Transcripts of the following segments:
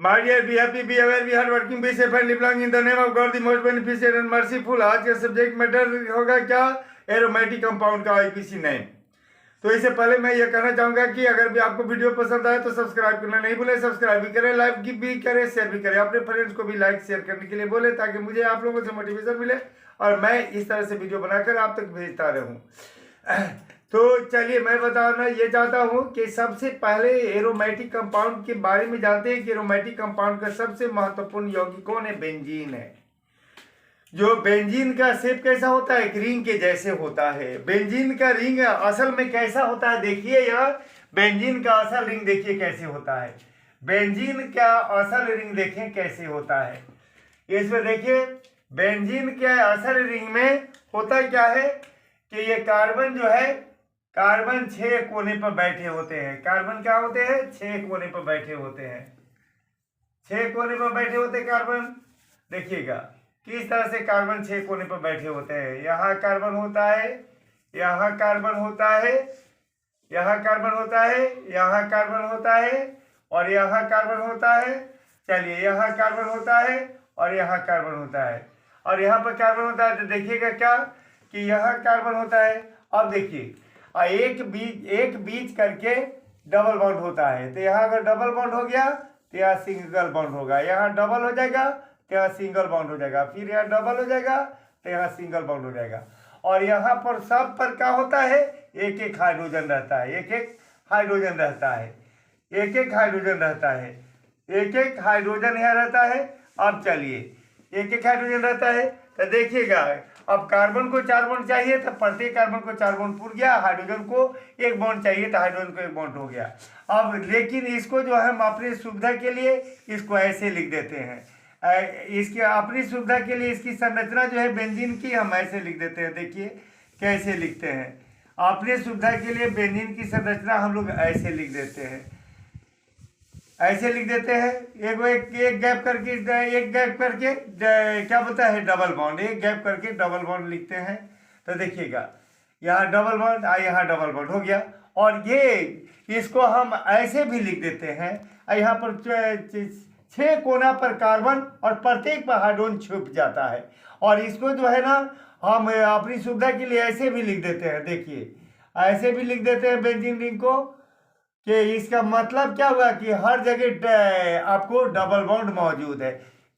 My dear, be happy, be aware, be hardworking, be safe and live long in the name of God, the most beneficent and merciful। आज का subject matter होगा क्या? Aromatic compound का IPC name. तो इससे पहले मैं ये कहना चाहूंगा कि अगर भी आपको वीडियो पसंद आए तो सब्सक्राइब करना नहीं भूलें। सब्सक्राइब भी करें, लाइक भी करें, शेयर भी करें। अपने फ्रेंड्स को भी लाइक शेयर करने के लिए बोले ताकि मुझे आप लोगों से मोटिवेशन मिले और मैं इस तरह से वीडियो बनाकर आप तक भेजता रहूं। तो चलिए मैं बताना ये चाहता हूँ कि सबसे पहले एरोमेटिक कंपाउंड के बारे में जानते हैं कि एरोमेटिक कंपाउंड का सबसे महत्वपूर्ण यौगिक कौन है? बेंजीन है। जो बेंजीन का शेप कैसा होता है? एक रिंग के जैसे होता है। बेंजीन का रिंग असल में कैसा होता है? देखिए यहाँ बेंजीन का असल रिंग देखिए कैसे होता है। बेंजीन का असल रिंग देखें कैसे होता है। इसमें देखिए बेंजीन के असल रिंग में होता क्या है कि ये कार्बन जो है, कार्बन 6 कोने पर बैठे होते हैं। कार्बन क्या होते हैं? 6 कोने पर बैठे होते हैं। 6 कोने पर बैठे होते हैं कार्बन। देखिएगा किस तरह से कार्बन 6 कोने पर बैठे होते हैं। यहाँ कार्बन होता है, यहाँ कार्बन होता है, यहाँ कार्बन होता है, यहाँ कार्बन होता है और यहाँ कार्बन होता है। चलिए यहाँ कार्बन होता है और यहाँ कार्बन होता है और यहाँ पर कार्बन होता है। तो देखिएगा क्या कि यहाँ कार्बन होता है। अब देखिए एक बीच करके डबल बॉन्ड होता है। तो यहाँ अगर डबल बॉन्ड हो गया तो यहाँ सिंगल बॉन्ड होगा। यहाँ डबल हो जाएगा तो यहाँ सिंगल बॉन्ड हो जाएगा, फिर यहाँ डबल हो जाएगा तो यहाँ सिंगल बॉन्ड हो जाएगा। और यहाँ पर सब पर क्या होता है? एक एक हाइड्रोजन रहता है, एक एक हाइड्रोजन रहता है, एक एक हाइड्रोजन रहता है, एक एक हाइड्रोजन यहाँ रहता है। अब चलिए एक एक हाइड्रोजन रहता है तो देखिएगा अब कार्बन को 4 बॉन्ड चाहिए तो प्रत्येक कार्बन को 4 बॉन्ड पूर गया। हाइड्रोजन को 1 बॉन्ड चाहिए तो हाइड्रोजन को 1 बॉन्ड हो गया। अब लेकिन इसको जो है हम अपनी सुविधा के लिए इसको ऐसे लिख देते हैं। इसकी अपनी सुविधा के लिए इसकी संरचना जो है बेंजीन की हम ऐसे लिख देते हैं। देखिए कैसे लिखते हैं। अपनी सुविधा के लिए बेंजीन की संरचना हम लोग ऐसे लिख देते हैं, ऐसे लिख देते हैं। एक गैप करके क्या बोलता है? Double bond. एक गैप करके डबल बॉन्ड लिखते हैं। तो देखिएगा यहाँ डबल बॉन्ड, यहाँ डबल बॉन्ड हो गया। और ये इसको हम ऐसे भी लिख देते हैं। यहाँ पर 6 कोना पर कार्बन और प्रत्येक पर हाइड्रोजन छुप जाता है। और इसको जो है ना हम अपनी सुविधा के लिए ऐसे भी लिख देते हैं। देखिए ऐसे भी लिख देते हैं बेंजीन रिंग को कि इसका मतलब क्या हुआ कि हर जगह आपको डबल बॉन्ड मौजूद है।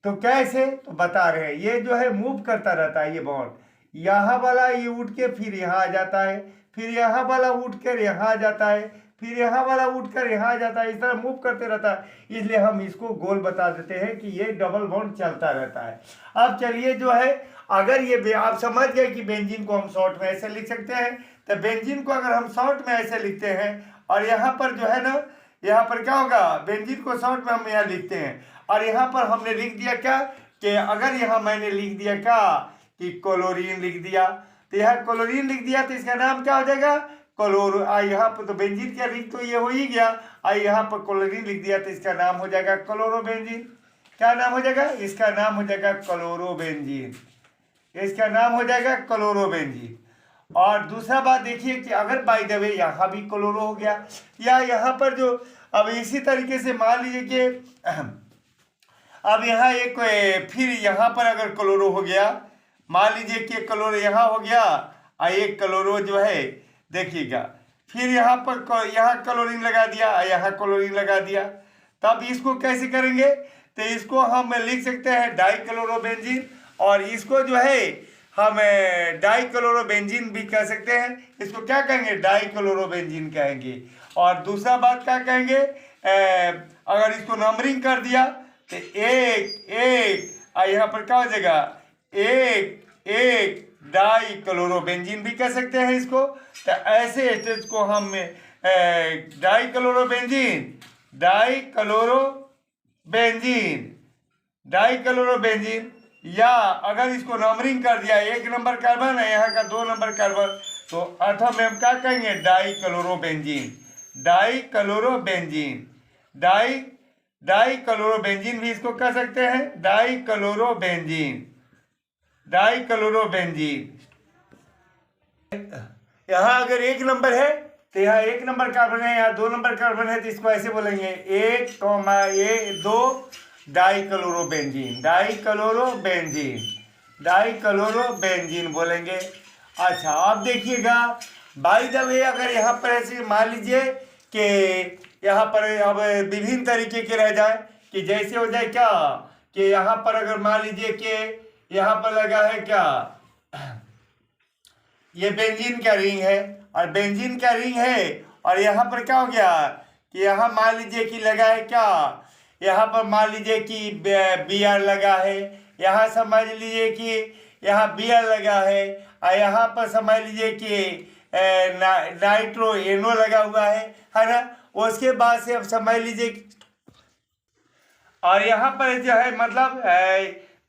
तो कैसे? तो बता रहे हैं। ये जो है मूव करता रहता है। ये बॉन्ड यहाँ वाला ये उठ के फिर यहाँ आ जाता है, फिर यहाँ वाला उठ कर यहाँ आ जाता है, फिर यहाँ वाला उठ कर यहाँ आ जाता है। इस तरह मूव करते रहता है। इसलिए हम इसको गोल बता देते हैं कि ये डबल बॉन्ड चलता रहता है। अब चलिए जो है अगर ये आप समझ गए कि बेंजीन को हम शॉर्ट में ऐसे लिख सकते हैं, तो बेंजीन को अगर हम शॉर्ट में ऐसे लिखते हैं और यहाँ पर जो है ना, यहाँ पर क्या होगा? बेंजीन को शॉर्ट में हम यहाँ लिखते हैं और यहाँ पर हमने लिख दिया क्या कि अगर यहाँ मैंने लिख दिया क्या कि क्लोरीन लिख दिया, तो यहाँ क्लोरीन लिख दिया तो इसका नाम क्या हो जाएगा? क्लोरो। यहाँ पर तो बेंजीन का रिंग तो ये हो ही गया। यहाँ पर क्लोरीन लिख दिया तो इसका नाम हो जाएगा क्लोरोबेंजीन। क्या नाम हो जाएगा? इसका नाम हो जाएगा क्लोरोबेंजीन। इसका नाम हो जाएगा क्लोरोबेंजीन। और दूसरा बात देखिए कि अगर बाय द वे यहाँ भी क्लोरो हो गया या यहाँ पर जो अब इसी तरीके से मान लीजिए कि अब यहाँ एक फिर यहाँ पर अगर क्लोरो हो गया, मान लीजिए कि क्लोरो यहाँ हो गया और एक क्लोरो जो है देखिएगा फिर यहाँ पर यहाँ क्लोरीन लगा दिया, यहाँ क्लोरीन लगा दिया। तब इसको कैसे करेंगे? तो इसको हम लिख सकते हैं डाइक्लोरोबेंजीन और इसको जो है हम डाइक्लोरोबेंजीन भी कह सकते हैं। इसको क्या कहेंगे? डाइक्लोरोबेंजीन कहेंगे। और दूसरा बात क्या कहेंगे? अगर इसको नंबरिंग कर दिया तो एक एक यहाँ पर क्या हो जाएगा? एक एक डाइक्लोरोबेंजीन भी कह सकते हैं इसको। तो ऐसे स्टेज को हम डाइक्लोरोबेंजीन या अगर इसको नंबरिंग कर दिया 1 नंबर कार्बन है, यहाँ का 2 नंबर कार्बन, तो अथवा में हम क्या कहेंगे? डाइक्लोरोबेंजीन भी इसको कह सकते हैं। डाइक्लोरोबेंजीन। यहाँ अगर 1 नंबर है तो यहाँ 1 नंबर कार्बन है, यहाँ 2 नंबर कार्बन है, तो इसको ऐसे बोलेंगे 1,2 डाइक्लोरोबेंजीन, डाइक्लोरोबेंजीन बोलेंगे। अच्छा अब देखिएगा, बाय द वे अगर यहाँ पर ऐसे मान लीजिए कि यहाँ पर अब विभिन्न तरीके के रह जाए, कि जैसे हो जाए क्या कि यहाँ पर अगर मान लीजिए कि यहाँ पर लगा है क्या, ये बेंजीन का रिंग है और बेंजीन का रिंग है, और यहाँ पर क्या हो गया कि यहाँ मान लीजिए कि लगा है क्या, यहाँ पर मान लीजिए कि Br लगा है, यहाँ समझ लीजिए कि यहाँ Br लगा है, और यहाँ पर समझ लीजिए कि नाइट्रो NO लगा हुआ है ना। उसके बाद से अब समझ लीजिए, और यहाँ पर जो है मतलब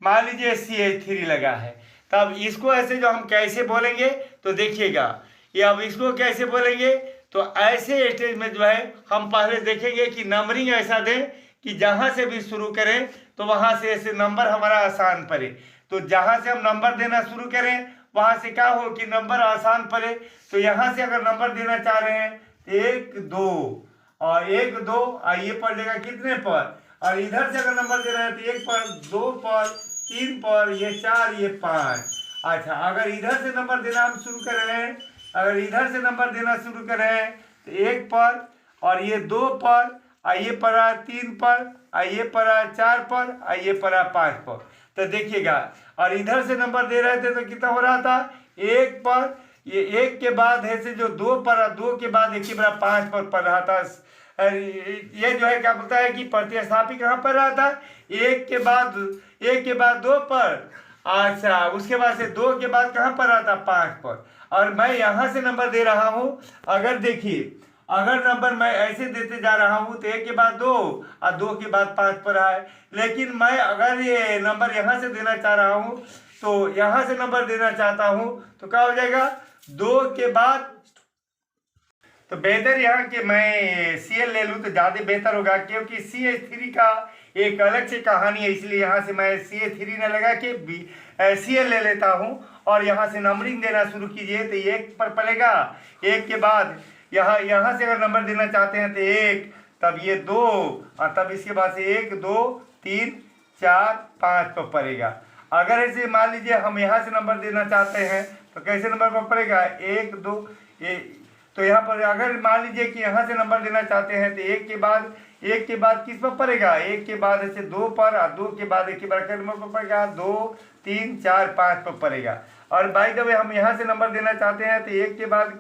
मान लीजिए CH3 लगा है। तब इसको ऐसे जो हम कैसे बोलेंगे तो देखिएगा, ये अब इसको कैसे बोलेंगे तो ऐसे स्टेज में जो है हम पहले देखेंगे कि नंबरिंग ऐसा दें कि जहाँ से भी शुरू करें तो वहाँ से ऐसे नंबर हमारा आसान पड़े। तो जहाँ से हम नंबर देना शुरू करें वहाँ से क्या हो कि नंबर आसान पड़े। तो यहाँ से अगर नंबर देना चाह रहे हैं तो 1 2 और 1 2 और ये पड़ जाएगा कितने पर, और इधर से अगर नंबर दे रहे हैं तो 1 पर 2 पर 3 पर, ये 4 ये 5। अच्छा अगर इधर से नंबर देना हम शुरू कर रहे हैं, अगर इधर से नंबर देना शुरू कर रहे हैं तो 1 पर, और ये 2 पर, आइए पड़ा 3 पर, आइए पड़ा 4 पर, आइए पड़ा 5 पर। तो देखिएगा, और इधर से नंबर दे रहे थे तो कितना हो रहा था 1 पर, ये 1 के बाद है से जो 2 पर, 2 के बाद 1 के बाद 5 पर पढ़ रहा था। ये जो है क्या बोलता है कि प्रतिस्थापी कहाँ पर रहा था 1 के बाद 2 पर। अच्छा उसके बाद से 2 के बाद कहाँ पर रहा था 5 पर, और मैं यहाँ से नंबर दे रहा हूँ। अगर देखिए, अगर नंबर मैं ऐसे देते जा रहा हूँ तो 1 के बाद 2 और 2 के बाद 5 पर आए, लेकिन मैं अगर ये नंबर यहाँ से देना चाह रहा हूँ तो यहाँ से नंबर देना चाहता हूँ तो क्या हो जाएगा 2 के बाद। तो बेहतर यहाँ कि मैं Cl ले लूँ तो ज़्यादा बेहतर होगा, क्योंकि CH3 का एक अलग से कहानी है, इसलिए यहाँ से मैं CH3 न लगा के Cl ले लेता हूँ। और यहाँ से नंबरिंग देना शुरू कीजिए तो 1 पर पड़ेगा, 1 के बाद यहाँ से अगर नंबर देना चाहते हैं तो 1, तब ये 2, और तब इसके बाद से 1 2 3 4 5 पर पड़ेगा। अगर ऐसे मान लीजिए हम यहाँ से नंबर देना चाहते हैं तो कैसे नंबर पर पड़ेगा 1 2 तो यहाँ पर अगर मान लीजिए कि यहाँ से नंबर देना चाहते हैं तो 1 के बाद किस पर पड़ेगा, 1 के बाद ऐसे 2 पर, और 2 के बाद 1 के बाद नंबर पर पड़ेगा 2 3 4 5 पर पड़ेगा। और बाय द वे हम यहाँ से नंबर देना चाहते हैं तो 1 के बाद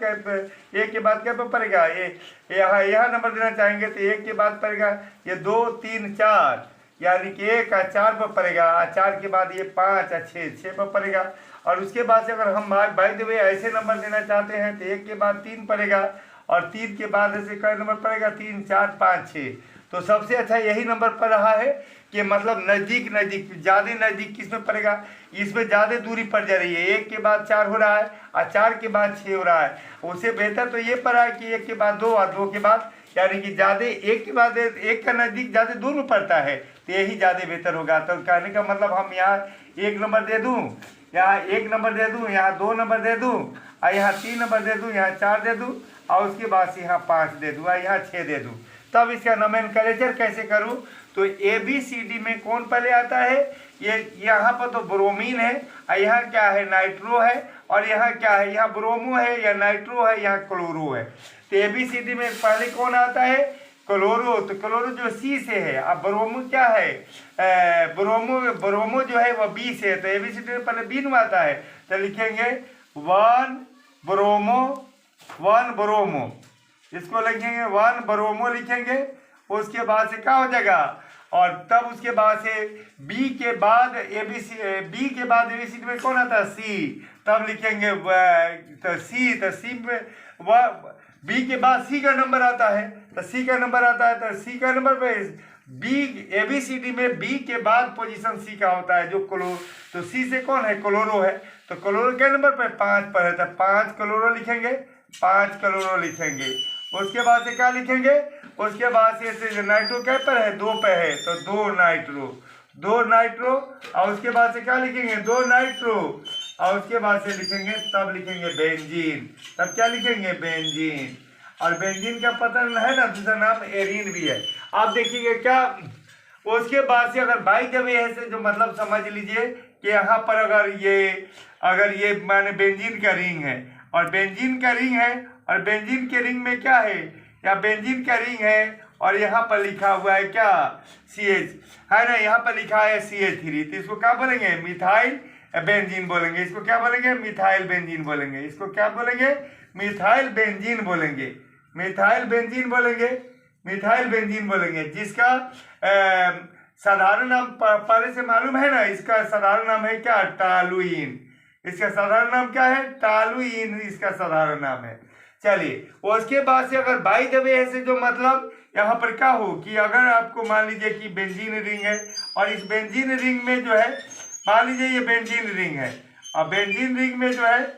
क्या पर पड़ेगा, ये यहाँ नंबर देना चाहेंगे तो 1 के बाद पड़ेगा ये 2 3 4, यानी कि 1 और 4 पर पड़ेगा, और 4 के बाद ये 5 और 6 पर पड़ेगा। और उसके बाद से अगर हम बाय द वे ऐसे नंबर देना चाहते हैं तो 1 के बाद 3 पड़ेगा, और 3 के बाद ऐसे कई नंबर पड़ेगा 3 4 5 6। तो सबसे अच्छा यही नंबर पड़ रहा है कि मतलब नज़दीक ज़्यादा नज़दीक किस में पड़ेगा, इसमें ज़्यादा दूरी पड़ जा रही है। 1 के बाद 4 हो रहा है और 4 के बाद 6 हो रहा है, उससे बेहतर तो ये पड़ा है कि 1 के बाद 2 और 2 के बाद, यानी कि ज़्यादा 1 के बाद 1 का नज़दीक ज़्यादा दूर में पड़ता है, तो यही ज़्यादा बेहतर होगा। तो कहने का मतलब हम यहाँ 1 नंबर दे दूँ, यहाँ 1 नंबर दे दूँ, यहाँ 2 नंबर दे दूँ, और यहाँ 3 नंबर दे दूँ, यहाँ 4 दे दूँ, और उसके बाद से यहाँ 5 दे दूँ और यहाँ 6 दे दूँ। तब इसका नोमेनक्लेचर कैसे करूँ तो ABCD में कौन पहले आता है, ये यहाँ पर तो ब्रोमीन है, और यहाँ क्या है नाइट्रो है, और यहाँ क्या है यहाँ ब्रोमो है या नाइट्रो है, यहाँ क्लोरो है। तो ABCD में पहले कौन आता है क्लोरो, तो क्लोरो जो C से है। अब ब्रोमो क्या है ब्रोमो जो है वह B से है, तो ABCD में पहले B में आता है, तो लिखेंगे 1 ब्रोमो, इसको लिखेंगे 1 ब्रोमो लिखेंगे। उसके बाद से क्या हो जाएगा, और तब उसके बाद से B के बाद ABCD में कौन आता है C, तब लिखेंगे तो C में B के बाद C का नंबर आता है, तो C का नंबर आता है, तो C का नंबर पे ABCD में B के बाद पोजीशन C का होता है जो क्लोरो, तो C से कौन है क्लोरो है, तो क्लोरो के नंबर पे 5 पर है, तो 5 क्लोरो लिखेंगे। उसके बाद से क्या लिखेंगे, उसके बाद से नाइट्रो क्या पर है 2 पे है, तो 2 नाइट्रो, और उसके बाद से क्या लिखेंगे 2 नाइट्रो, और उसके बाद से लिखेंगे तब लिखेंगे बेंजीन, तब क्या लिखेंगे बेंजीन। और बेंजीन का पता है ना दूसरा नाम एरीन भी है। आप देखिएगा क्या उसके बाद से अगर बाई द वे है से जो मतलब समझ लीजिए कि यहाँ पर अगर ये माने बेंजीन का रिंग है और बेंजीन का रिंग है और बेंजीन के रिंग में क्या है, या बेंजीन का रिंग है और यहाँ पर लिखा हुआ है क्या CH है ना, यहाँ पर लिखा है CH3, तो इसको क्या बोलेंगे मिथाइल बेंजीन बोलेंगे। इसको क्या बोलेंगे मिथाइल बेंजीन बोलेंगे। इसको क्या बोलेंगे मिथाइल बेंजीन बोलेंगे। मिथाइल बेंजीन बोलेंगे। मिथाइल बेंजीन बोलेंगे जिसका साधारण नाम पहले से मालूम है ना, इसका साधारण नाम है क्या टालुइन। इसका साधारण नाम क्या है टालुइन, इसका साधारण नाम है। चलिए उसके बाद से अगर बाई द वे से जो मतलब यहाँ पर क्या हो कि अगर आपको मान लीजिए कि बेंजीन रिंग है और इस बेंजीन रिंग में जो है मान लीजिए ये बेंजीन रिंग है और बेंजीन रिंग में जो है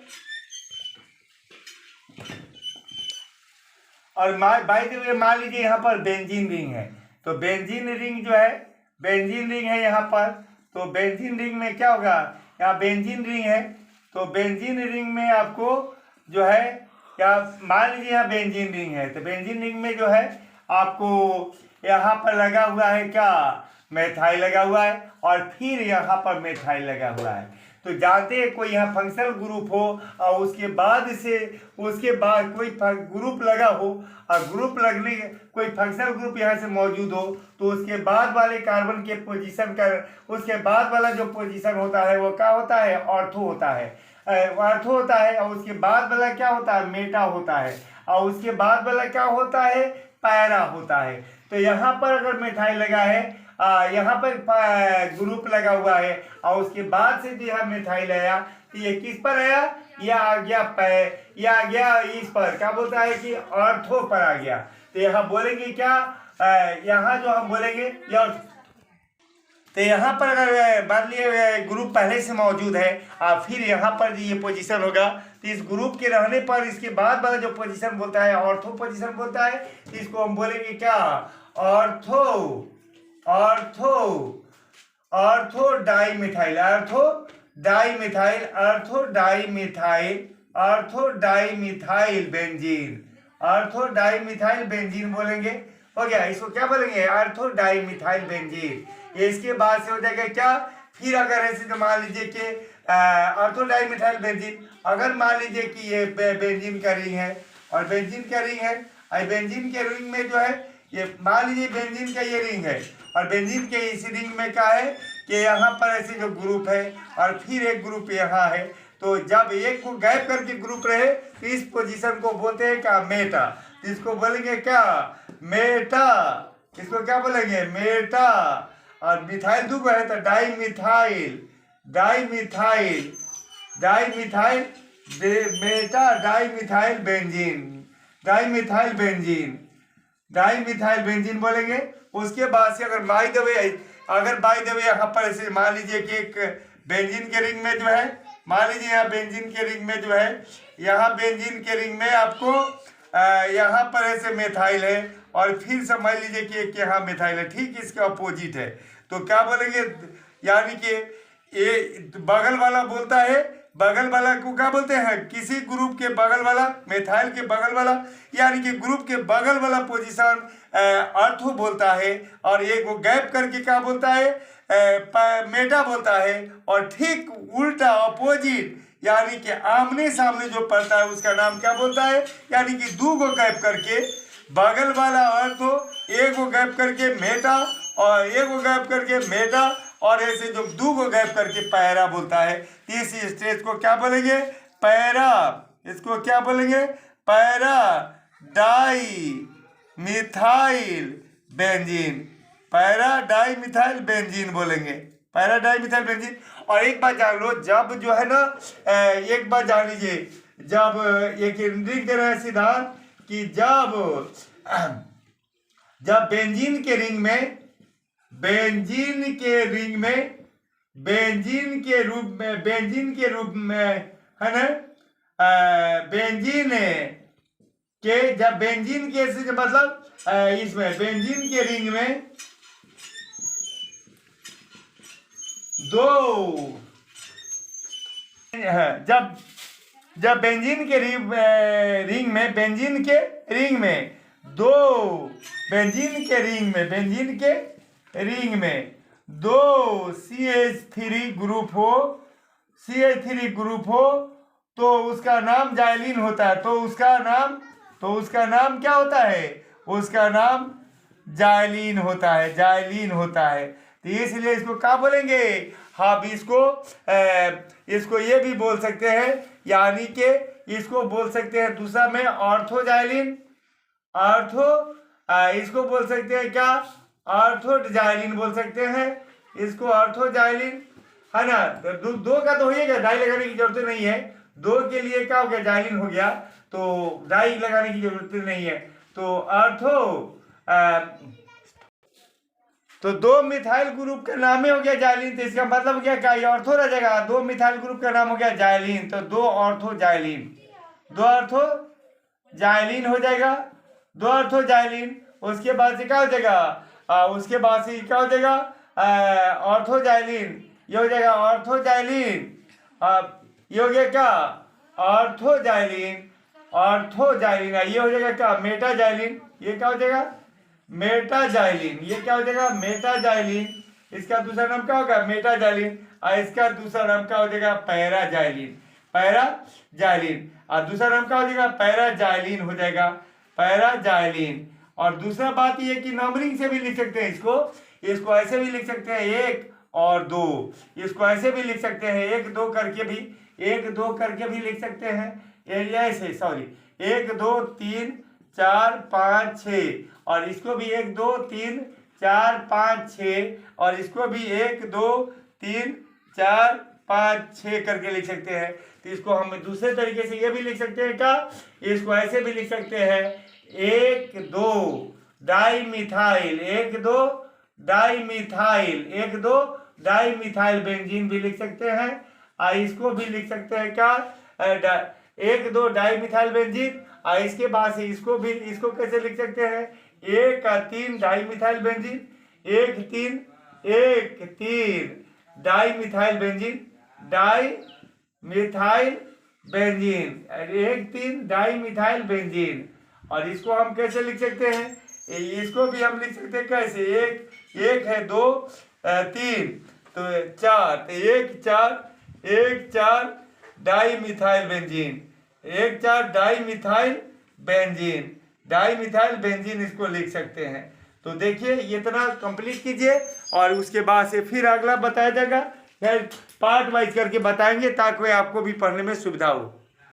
और बाई द वे मान लीजिए यहाँ पर बेंजीन रिंग है, तो बेंजीन रिंग जो है बेंजीन रिंग है यहाँ पर, तो बेंजीन रिंग में क्या होगा यहाँ बेंजीन रिंग है, तो बेंजीन रिंग में आपको जो है या मान लीजिए यहाँ बेंजीन रिंग है, तो बेंजीन रिंग में जो है आपको यहाँ पर लगा हुआ है क्या मेथाइल लगा हुआ है और फिर यहाँ पर मेथाइल लगा हुआ है। तो जानते हैं कोई यहाँ फंक्शनल ग्रुप हो और उसके बाद कोई ग्रुप लगा हो और ग्रुप लगने कोई फंक्शनल ग्रुप यहाँ से मौजूद हो, तो उसके बाद वाले कार्बन के पोजीशन का उसके बाद वाला जो पोजीशन होता है वो क्या होता है ऑर्थो होता है। ऑर्थो होता है और उसके बाद वाला क्या होता है मेटा होता है और उसके बाद वाला क्या होता है पैरा होता है। तो यहाँ पर अगर मिथाइल लगा है यहाँ पर ग्रुप लगा हुआ है और उसके बाद से जो यहाँ मिथाइल आया, तो ये किस पर आया, यह आ गया इस पर क्या बोलता है कि ऑर्थो पर आ गया। तो यहाँ बोलेंगे क्या यहाँ जो हम बोलेंगे तो यहाँ पर अगर मान लिए ग्रुप पहले से मौजूद है और फिर यहाँ पर ये पोजीशन होगा, तो इस ग्रुप के रहने पर इसके बाद वाला जो पोजीशन बोलता है ऑर्थो पोजीशन बोलता है, तो इसको हम बोलेंगे क्या ऑर्थो डाईमिथाइल बेंजीन बोलेंगे। हो गया, इसको क्या बोलेंगे ऑर्थो डाईमिथाइल बेंजीन। इसके बाद से हो जाएगा क्या फिर अगर ऐसे तो मान लीजिए कि ऑर्थो डाईमिथाइल बेंजीन, अगर मान लीजिए कि ये बेंजीन का रिंग है और बेंजीन का रिंग है और बेंजीन के रिंग में जो है ये मान लीजिए बेंजीन का ये रिंग है और बेंजीन के इस रिंग में क्या है कि यहाँ पर ऐसे जो ग्रुप है और फिर एक ग्रुप यहाँ है, तो जब एक को गैप करके ग्रुप रहे तो इस पोजीशन को बोलते हैं क्या मेटा। इसको बोलेंगे क्या मेटा। इसको क्या बोलेंगे मेटा। और मिथाइल दो है तो डाईमिथाइल बेंजीन बोलेंगे। उसके बाद से अगर बाई द वे यहाँ पर ऐसे मान लीजिए कि एक बेंजीन के रिंग में जो है मान लीजिए यहाँ बेंजीन के रिंग में जो है यहाँ बेंजीन के रिंग में आपको यहाँ पर ऐसे मेथाइल है और फिर समझ लीजिए कि एक यहाँ मेथाइल है, ठीक इसके अपोजिट है, तो क्या बोलेंगे यानी कि ये बगल वाला बोलता है, बगल वाला को क्या बोलते हैं किसी ग्रुप के बगल वाला मेथाइल के बगल वाला यानी कि ग्रुप के बगल वाला पोजीशन ऑर्थो बोलता है और एक वो गैप करके क्या बोलता है मेटा बोलता है और ठीक उल्टा अपोजिट यानी कि आमने सामने जो पड़ता है उसका नाम क्या बोलता है, यानी कि दो को गैप करके बगल वाला ऑर्थो, एक को गैप करके मेटा और एक को गैप करके मेटा और ऐसे जो दो को गैप करके पैरा बोलता है। तीसरी स्टेज को क्या बोलेंगे पैरा। इसको क्या बोलेंगे पैरा डाईमिथाइल बेंजीन बोलेंगे, पैरा डाईमिथाइल बेंजीन। और एक बात जान लो, जब जो है ना एक बात जान लीजिए, जब एक लिख दे रहे हैं सिद्धांत कि जब बेंजीन के रूप में है ना जब बेंजीन के से मतलब इसमें बेंजीन के रिंग में जब बेंजीन के रिंग में दो बेंजीन के रिंग में दो CH3 ग्रुप हो तो उसका नाम जाइलिन होता है। तो उसका नाम क्या होता है? उसका नाम जाइलिन होता है। तो इसलिए इसको क्या बोलेंगे? हाँ, इसको ये भी बोल सकते हैं, यानी कि इसको बोल सकते हैं दूसरा में ऑर्थोजाइलिन, इसको बोल सकते हैं क्या? ऑर्थोजाइलिन बोल सकते हैं इसको, ऑर्थोजाइलिन, है ना। तो दो का तो हो गया, डाई लगाने की जरूरत नहीं है। दो के लिए क्या हो गया? जाइलिन हो गया, तो डाई लगाने की जरूरत नहीं है। तो दो मिथाइल ग्रुप का नाम ही हो गया जाइलिन। तो इसका मतलब क्या? ये ऑर्थो रह जाएगा। दो मिथाइल ग्रुप का नाम हो गया जाइलिन, तो दो ऑर्थोजाइलिन हो जाएगा। उसके बाद से क्या हो जाएगा? ऑर्थोजाइलिन, ये हो जाएगा ऑर्थोजाइलिन। ये हो गया क्या? ऑर्थोजाइलिन। ये हो जाएगा क्या? मेटाजाइलिन। ये क्या हो जाएगा? मेटाजाइलिन। ये क्या हो जाएगा? मेटाजाइलिन। इसका दूसरा नाम क्या होगा? मेटाजाइलिन। और इसका दूसरा नाम क्या हो जाएगा? पैराजाइलिन। और दूसरा नाम क्या हो जाएगा? पैराजाइलिन हो जाएगा, पैराजाइलिन। और दूसरा बात ये कि नंबरिंग से भी लिख सकते हैं इसको ऐसे भी लिख सकते हैं 1 और 2। इसको ऐसे भी लिख सकते हैं 1 2 करके भी लिख सकते हैं। ऐसे 1 2 3 4 5 6, और इसको भी 1 2 3 4 5 6, और इसको भी 1 2 3 4 5 6 करके लिख सकते हैं। तो इसको हम दूसरे तरीके से ये भी लिख सकते हैं क्या? इसको ऐसे भी लिख सकते हैं 1 2 डाईमिथाइल, 1 2 डाईमिथाइल बेंजीन भी लिख सकते हैं। और इसको भी लिख सकते हैं क्या? 1 2 डाईमिथाइल बेंजीन। और इसके बाद से इसको कैसे लिख सकते हैं? 1 3 dimethyl benzene, 1 3 dimethyl benzene, 1 3 dimethyl benzene. और इसको हम कैसे लिख सकते हैं? इसको भी हम लिख सकते हैं कैसे? 1 है 2 3 तो 4, तो 1 4 डाईमिथाइल बेंजीन, 1 4 डाईमिथाइल बेंजीन इसको लिख सकते हैं। तो देखिए इतना कंप्लीट कीजिए, और उसके बाद से फिर अगला बताया जाएगा, पार्ट वाइज करके बताएंगे ताकि आपको भी पढ़ने में सुविधा हो।